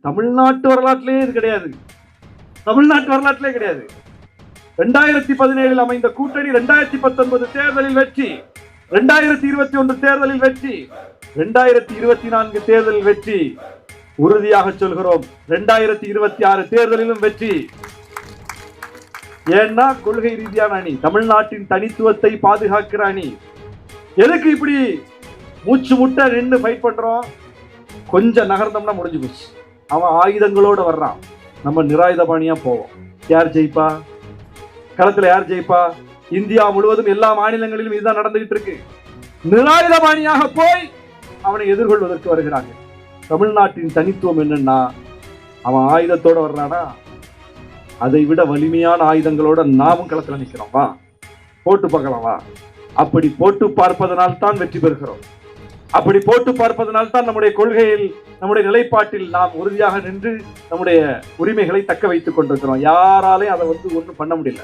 தமிழ்நாட்டு வரலாற்றிலே இது கிடையாது. தமிழ்நாட்டு வரலாற்றிலே கிடையாது. 2017 அமைந்த கூட்டணி 2019 தேர்தலில் வெற்றி, 2021 தேர்தலில் வெற்றி, 2024 தேர்தலில் வெற்றி. உறுதியாக சொல்கிறோம், 2026 தேர்தலிலும் வெற்றி. ஏன்னா கொள்கை ரீதியான அணி, தமிழ்நாட்டின் தனித்துவத்தை பாதுகாக்கிற அணி. எதுக்கு இப்படி மூச்சு முட்டை நின்று ஃபைட் பண்றோம்? கொஞ்சம் நகர்ந்தோம்னா முடிஞ்சு போச்சு. அவன் ஆயுதங்களோட வர்றான், நம்ம நிராயுதபாணியா போவோம். யார் ஜெயிப்பா? களத்துல யார் ஜெயிப்பா? இந்தியா முழுவதும் எல்லா மாநிலங்களிலும் இதுதான் நடந்துகிட்டு இருக்கு. நிராயுதபாணியாக போய் அவனை எதிர்கொள்வதற்கு வருகிறாங்க. தமிழ்நாட்டின் தனித்துவம் என்னன்னா, அவன் ஆயுதத்தோட வர்றானா, அதை விட வலிமையான ஆயுதங்களோட நாமும் களத்துல நிக்கிறோம். வா போட்டு பார்க்கலாம், வா. அப்படி போட்டு பார்ப்பதனால் தான் வெற்றி பெறுகிறோம். அப்படி போட்டு பார்ப்பதனால் தான் நம்முடைய கொள்கையில், நம்முடைய நிலைப்பாட்டில் நாம் உறுதியாக நின்று நம்முடைய உரிமைகளை தக்க வைத்துக் கொண்டிருக்கிறோம். யாராலையும் அதை ஒன்றும் பண்ண முடியல.